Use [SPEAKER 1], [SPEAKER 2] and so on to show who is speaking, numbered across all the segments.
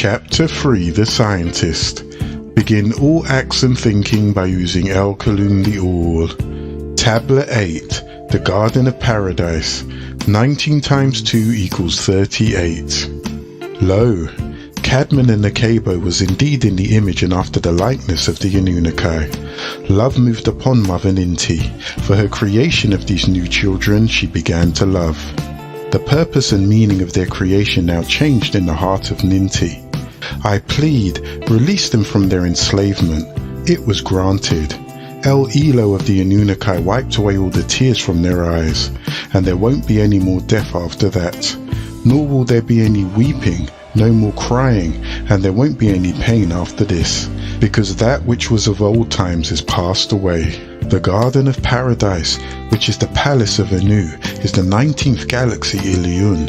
[SPEAKER 1] Chapter 3 The Scientist. Begin all acts and thinking by using El Kalun the All. Tablet 8 The Garden of Paradise. 19 times 2 equals 38. Lo, Cadman and Nekabo was indeed in the image and after the likeness of the Anunnaki. Love moved upon Mother Ninti. For her creation of these new children she began to love. The purpose and meaning of their creation now changed in the heart of Ninti. I plead, release them from their enslavement. It was granted. El Elo of the Anunnaki wiped away all the tears from their eyes, and there won't be any more death after that. Nor will there be any weeping, no more crying, and there won't be any pain after this, because that which was of old times is passed away. The Garden of Paradise, which is the palace of Anu, is the 19th galaxy Ilion.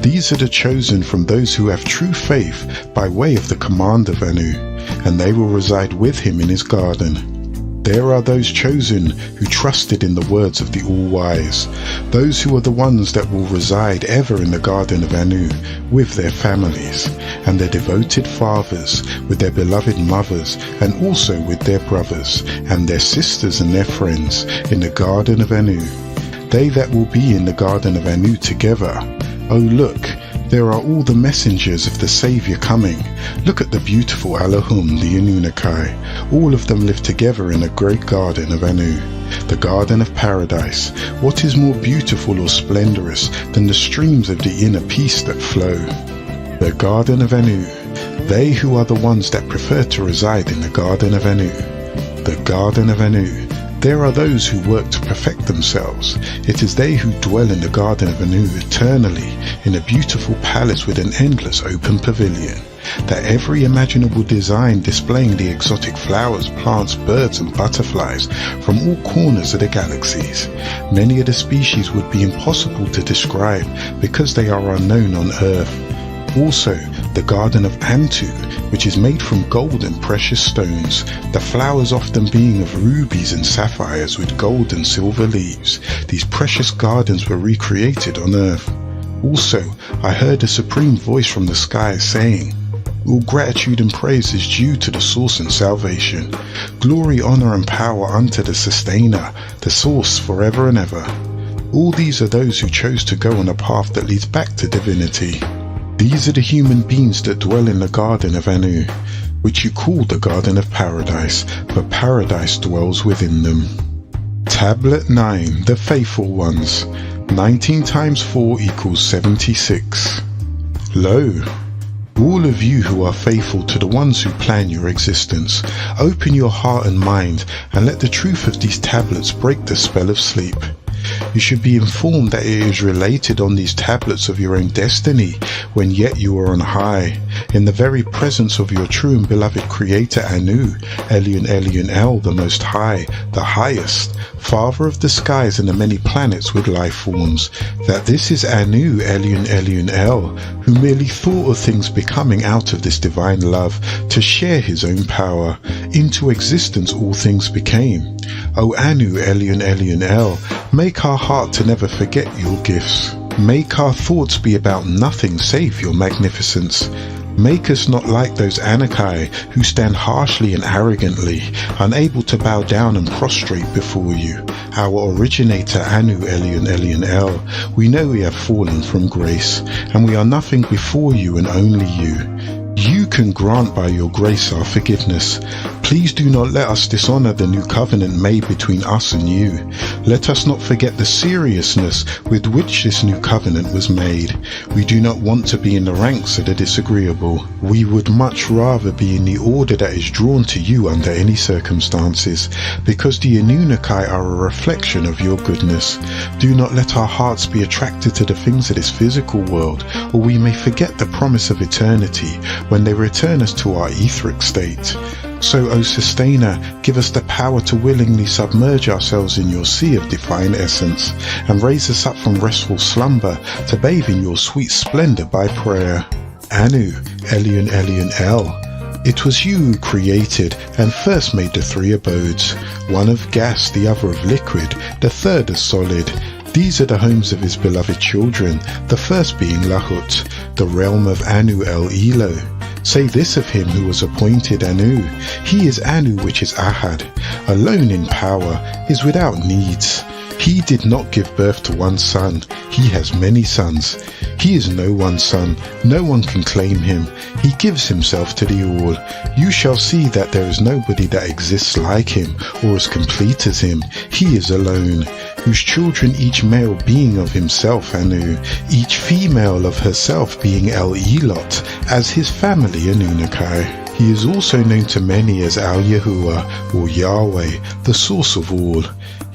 [SPEAKER 1] These are the chosen from those who have true faith by way of the command of Anu, and they will reside with him in his garden. There are those chosen who trusted in the words of the All-Wise, those who are the ones that will reside ever in the garden of Anu with their families, and their devoted fathers, with their beloved mothers, and also with their brothers, and their sisters and their friends, in the garden of Anu. They that will be in the garden of Anu together. Oh look, there are all the messengers of the Saviour coming. Look at the beautiful Allahum, the Anunnaki. All of them live together in a great garden of Anu, the Garden of Paradise. What is more beautiful or splendorous than the streams of the inner peace that flow? The Garden of Anu. They who are the ones that prefer to reside in the Garden of Anu. The Garden of Anu. There are those who work to perfect themselves. It is they who dwell in the Garden of Anu eternally, in a beautiful palace with an endless open pavilion, that every imaginable design displaying the exotic flowers, plants, birds and butterflies from all corners of the galaxies. Many of the species would be impossible to describe because they are unknown on Earth. Also, the Garden of Antu, which is made from gold and precious stones, the flowers often being of rubies and sapphires with gold and silver leaves. These precious gardens were recreated on Earth. Also, I heard a supreme voice from the skies saying, all gratitude and praise is due to the source and salvation. Glory, honor and power unto the sustainer, the source forever and ever. All these are those who chose to go on a path that leads back to divinity. These are the human beings that dwell in the Garden of Anu, which you call the Garden of Paradise, for paradise dwells within them. Tablet 9 The Faithful Ones. 19 times 4 equals 76. Lo, all of you who are faithful to the ones who plan your existence, open your heart and mind and let the truth of these tablets break the spell of sleep. You should be informed that it is related on these tablets of your own destiny, when yet you are on high, in the very presence of your true and beloved Creator Anu, Elyon El, the Most High, the Highest, Father of the skies and the many planets with life forms, that this is Anu, Elyon El, who merely thought of things becoming out of this divine love to share his own power. Into existence all things became. O Anu, Elyon El, make our heart to never forget your gifts. Make our thoughts be about nothing save your magnificence. Make us not like those Anakai who stand harshly and arrogantly, unable to bow down and prostrate before you. Our originator Anu, Elyon El, we know we have fallen from grace, and we are nothing before you and only you. You can grant by your grace our forgiveness. Please do not let us dishonor the new covenant made between us and you. Let us not forget the seriousness with which this new covenant was made. We do not want to be in the ranks of the disagreeable. We would much rather be in the order that is drawn to you under any circumstances, because the Anunnaki are a reflection of your goodness. Do not let our hearts be attracted to the things of this physical world, or we may forget the promise of eternity when they return us to our etheric state. So, O Sustainer, give us the power to willingly submerge ourselves in your sea of divine essence, and raise us up from restful slumber to bathe in your sweet splendor by prayer. Anu, Elyon El, it was you who created and first made the three abodes, one of gas, the other of liquid, the third of solid. These are the homes of his beloved children, the first being Lahut, the realm of Anu El Elo. Say this of him who was appointed Anu, he is Anu which is Ahad, alone in power, is without needs. He did not give birth to one son, he has many sons. He is no one's son, no one can claim him. He gives himself to the all. You shall see that there is nobody that exists like him, or as complete as him. He is alone, whose children each male being of himself Anu, each female of herself being El Elot, as his family Anunnaki. He is also known to many as Al Yahuwah, or Yahweh, the source of all.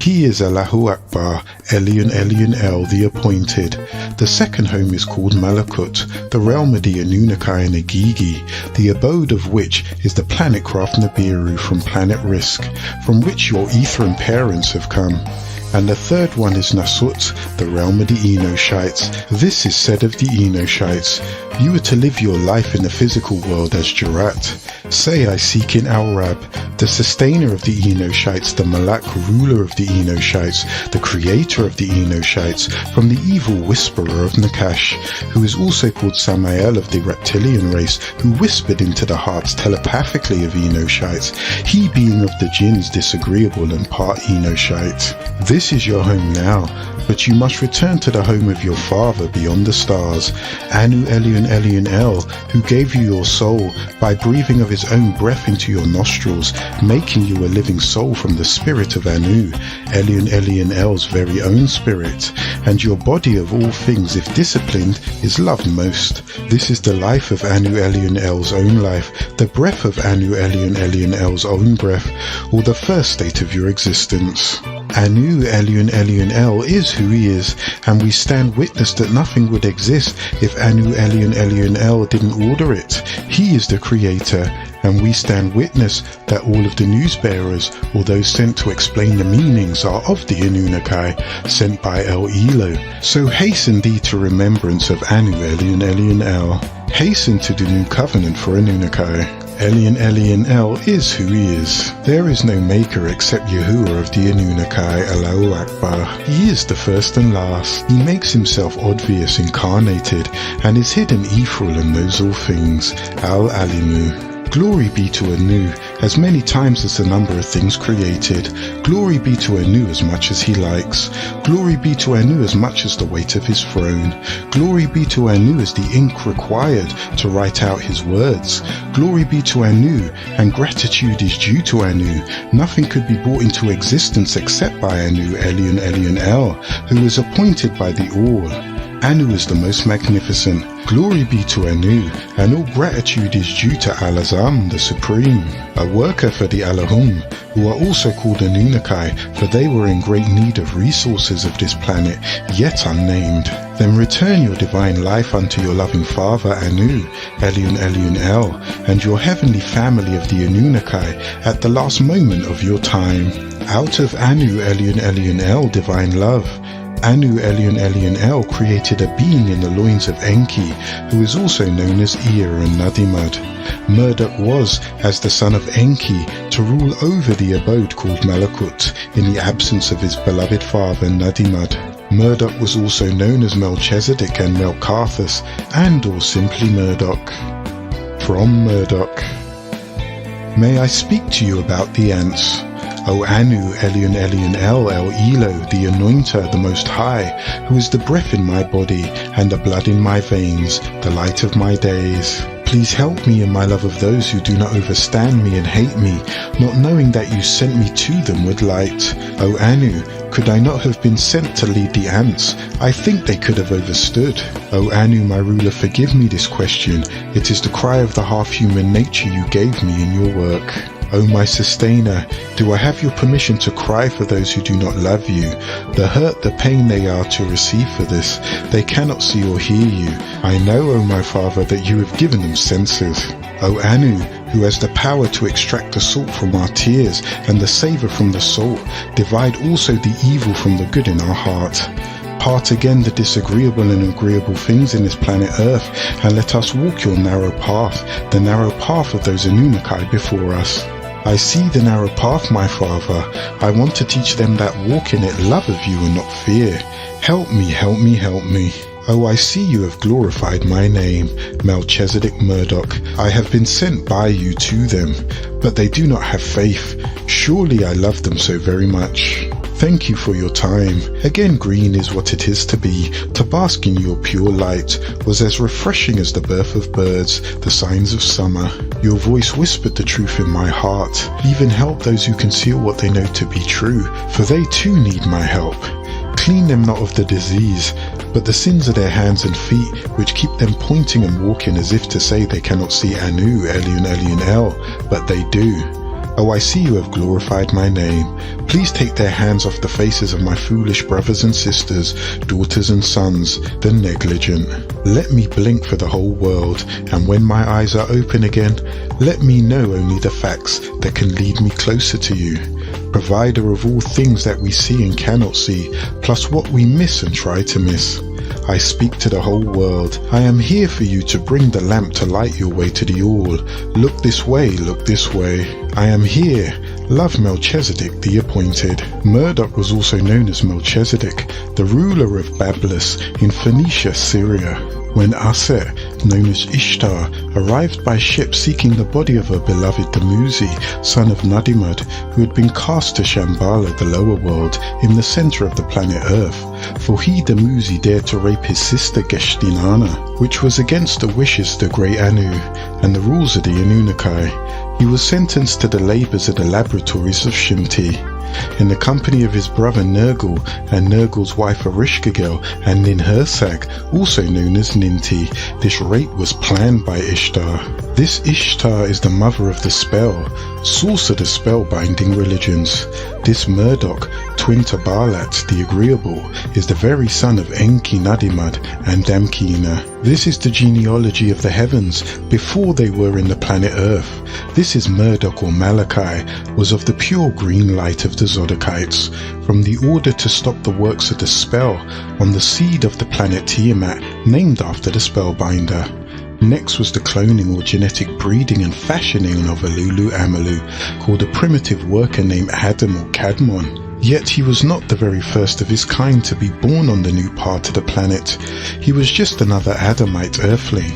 [SPEAKER 1] He is Allahu Akbar, Elyon Elyon El, the appointed. The second home is called Malakut, the realm of the Anunnaki and Agigi, the abode of which is the planet craft Nibiru from planet Risk, from which your Etherian parents have come. And the third one is Nasut, the realm of the Enoshites. This is said of the Enoshites, you are to live your life in the physical world as Jurat. Say I seek in Al-Rab, the sustainer of the Enoshites, the Malak ruler of the Enoshites, the creator of the Enoshites, from the evil whisperer of Nakash, who is also called Samael of the reptilian race, who whispered into the hearts telepathically of Enoshites, he being of the jinns disagreeable and part Enoshite. This is your home now, but you must return to the home of your father beyond the stars, Anu Elyon Elyon El, who gave you your soul by breathing of his own breath into your nostrils, making you a living soul from the spirit of Anu, Elyon Elyon El's very own spirit, and your body of all things, if disciplined, is loved most. This is the life of Anu Elyon El's own life, the breath of Anu Elyon Elyon El's own breath, or the first state of your existence. Anu Elyon Elyon El is who he is, and we stand witness that nothing would exist if Anu Elyon Elyon El didn't order it. He is the creator, and we stand witness that all of the news bearers, or those sent to explain the meanings, are of the Anunnaki, sent by El Elo. So hasten thee to remembrance of Anu Elyon Elyon El. Hasten to the new covenant for Anunnaki. Elyon Elyon El is who he is. There is no maker except Yahuwah of the Anunnaki, Allahu Akbar. He is the first and last. He makes himself obvious, incarnated, and is hidden ethereal and knows all things. Al-Alimu. Glory be to Anu, as many times as the number of things created. Glory be to Anu as much as he likes. Glory be to Anu as much as the weight of his throne. Glory be to Anu as the ink required to write out his words. Glory be to Anu, and gratitude is due to Anu. Nothing could be brought into existence except by Anu Elyon Elyon El, who is appointed by the All. Anu is the most magnificent. Glory be to Anu, and all gratitude is due to Al-Azam, the Supreme, a worker for the Allahum, who are also called Anunnaki, for they were in great need of resources of this planet, yet unnamed. Then return your divine life unto your loving father Anu, Elyon Elyon El, and your heavenly family of the Anunnaki at the last moment of your time. Out of Anu Elyon Elyon El divine love, Anu Elyon Elyon El created a being in the loins of Enki, who is also known as Ea and Nadimad. Marduk was, as the son of Enki, to rule over the abode called Malakut, in the absence of his beloved father Nadimad. Marduk was also known as Melchizedek and Melkarthus, and or simply Marduk. From Marduk. May I speak to you about the ants? O Anu Elyon Elyon El Elo, the Anointer, the Most High, who is the breath in my body and the blood in my veins, the light of my days. Please help me in my love of those who do not overstand me and hate me, not knowing that you sent me to them with light. O Anu, could I not have been sent to lead the ants? I think they could have overstood. O Anu, my ruler, forgive me this question. It is the cry of the half-human nature you gave me in your work. O my sustainer, do I have your permission to cry for those who do not love you? The hurt, the pain they are to receive for this, they cannot see or hear you. I know, O my father, that you have given them senses. O Anu, who has the power to extract the salt from our tears and the savour from the salt, divide also the evil from the good in our heart. Part again the disagreeable and agreeable things in this planet Earth, and let us walk your narrow path, the narrow path of those Anunnaki before us. I see the narrow path, my father. I want to teach them that walk in it love of you and not fear. Help me, help me, help me. Oh, I see you have glorified my name, Melchizedek Murdoch. I have been sent by you to them, but they do not have faith. Surely I love them so very much. Thank you for your time. Again, green is what it is to be. To bask in your pure light was as refreshing as the birth of birds, the signs of summer. Your voice whispered the truth in my heart. Even help those who conceal what they know to be true, for they too need my help. Clean them not of the disease, but the sins of their hands and feet, which keep them pointing and walking as if to say they cannot see Anu, Elion, Elion, El, but they do. Oh, I see you have glorified my name. Please take their hands off the faces of my foolish brothers and sisters, daughters and sons, the negligent. Let me blink for the whole world, and when my eyes are open again, let me know only the facts that can lead me closer to you. Provider of all things that we see and cannot see, plus what we miss and try to miss. I speak to the whole world. I am here for you to bring the lamp to light your way to the all. Look this way, look this way. I am here. Love Melchizedek the appointed. Murdoch was also known as Melchizedek, the ruler of Babylus in Phoenicia, Syria. When Aset, known as Ishtar, arrived by ship seeking the body of her beloved Dumuzi, son of Nadimud, who had been cast to Shambhala, the lower world, in the center of the planet Earth, for he, Dumuzi, dared to rape his sister Geshtinana, which was against the wishes of the great Anu and the rules of the Anunnaki. He was sentenced to the labors of the laboratories of Shinti. In the company of his brother Nergal and Nergal's wife Erishkigal and Ninhursag, also known as Ninti, this rape was planned by Ishtar. This Ishtar is the mother of the spell, source of the spell-binding religions. This Murdoch, twin to Balat the Agreeable, is the very son of Enki Nadimud and Damkina. This is the genealogy of the heavens before they were in the planet Earth. This is Murdoch or Malachi, was of the pure green light of the Zodokites, from the order to stop the works of the spell on the seed of the planet Tiamat, named after the spellbinder. Next was the cloning or genetic breeding and fashioning of Alulu Amalu, called a primitive worker named Adam or Cadmon. Yet he was not the very first of his kind to be born on the new part of the planet. He was just another Adamite earthling.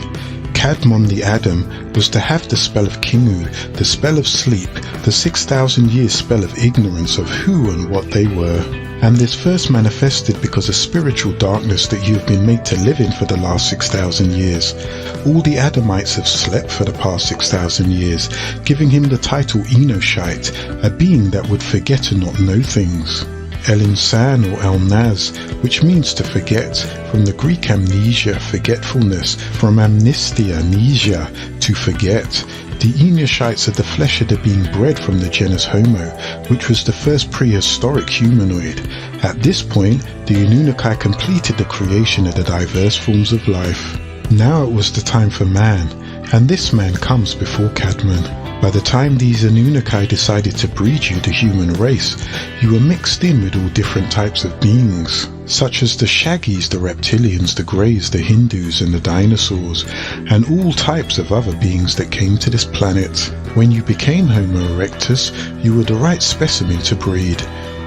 [SPEAKER 1] Cadmon the Adam was to have the spell of Kingu, the spell of sleep, the 6,000 years spell of ignorance of who and what they were. And this first manifested because of spiritual darkness that you have been made to live in for the last 6,000 years. All the Adamites have slept for the past 6,000 years, giving him the title Enoshite, a being that would forget and not know things. El-Insan or El-Naz, which means to forget, from the Greek amnesia, forgetfulness, from amnestia, amnesia, to forget. The Enoshites are the flesh of the being bred from the genus Homo, which was the first prehistoric humanoid. At this point, the Anunnaki completed the creation of the diverse forms of life. Now it was the time for man, and this man comes before Cadmon. By the time these Anunnaki decided to breed you, the human race, you were mixed in with all different types of beings, such as the Shaggies, the reptilians, the Greys, the Hindus and the dinosaurs, and all types of other beings that came to this planet. When you became Homo erectus, you were the right specimen to breed.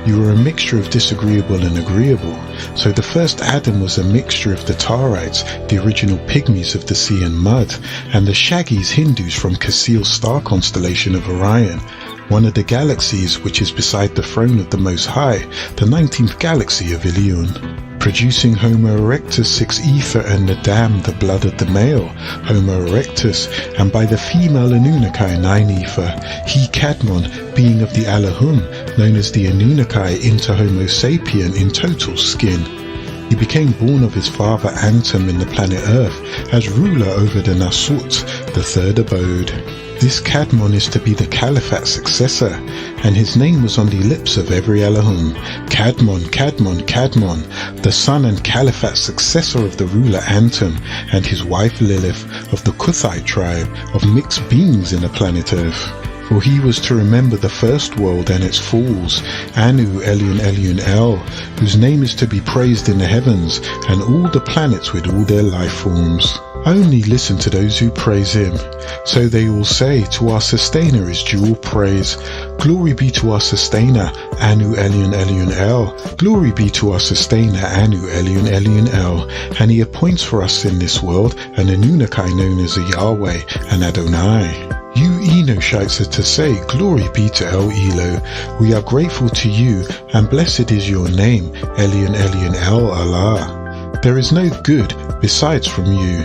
[SPEAKER 1] You were a mixture of disagreeable and agreeable, so the first Adam was a mixture of the Tarites, the original pygmies of the sea and mud, and the Shaggies Hindus from Cassiel's star constellation of Orion, one of the galaxies which is beside the throne of the Most High, the 19th galaxy of Ilion. Producing Homo erectus 6 ether and Nadam, the blood of the male, Homo erectus, and by the female Anunnaki 9 ether, he Cadmon, being of the Alahum, known as the Anunnaki into Homo sapien in total skin. He became born of his father Antum in the planet Earth as ruler over the Nasut, the third abode. This Cadmon is to be the Caliphate's successor, and his name was on the lips of every Elohim. Cadmon, Cadmon, Cadmon, the son and Caliphate's successor of the ruler Antum and his wife Lilith of the Kuthite tribe of mixed beings in the planet Earth. For he was to remember the first world and its falls, Anu, Elion, Elion, El, whose name is to be praised in the heavens, and all the planets with all their life forms. Only listen to those who praise him. So they all say, to our sustainer is due all praise. Glory be to our sustainer, Anu, Elion, Elion, El. Glory be to our sustainer, Anu, Elion, Elion, El. And he appoints for us in this world an Anunnaki known as a Yahweh and Adonai. You Enoshites are to say, glory be to El Elo. We are grateful to you, and blessed is your name, Elion, Elion, El Allah. There is no good besides from you.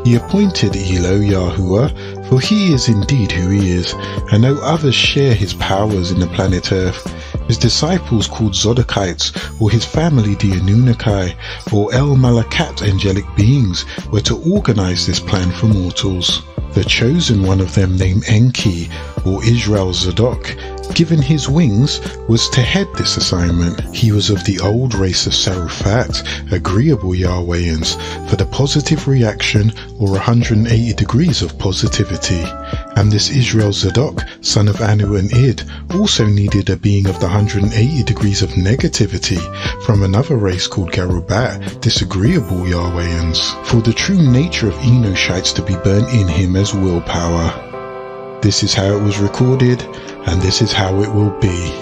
[SPEAKER 1] He appointed Elo Yahuwah, for he is indeed who he is, and no others share his powers in the planet Earth. His disciples called Zodokites, or his family the Anunnaki, or El Malakat angelic beings, were to organize this plan for mortals. The chosen one of them, named Enki, or Israel Zadok, given his wings, was to head this assignment. He was of the old race of Sarufat, agreeable Yahwehians, for the positive reaction, or 180 degrees of positivity. And this Israel Zadok, son of Anu and Id, also needed a being of the 180 degrees of negativity from another race called Garubat, disagreeable Yahwehians, for the true nature of Enoshites to be burnt in him as willpower. This is how it was recorded, and this is how it will be.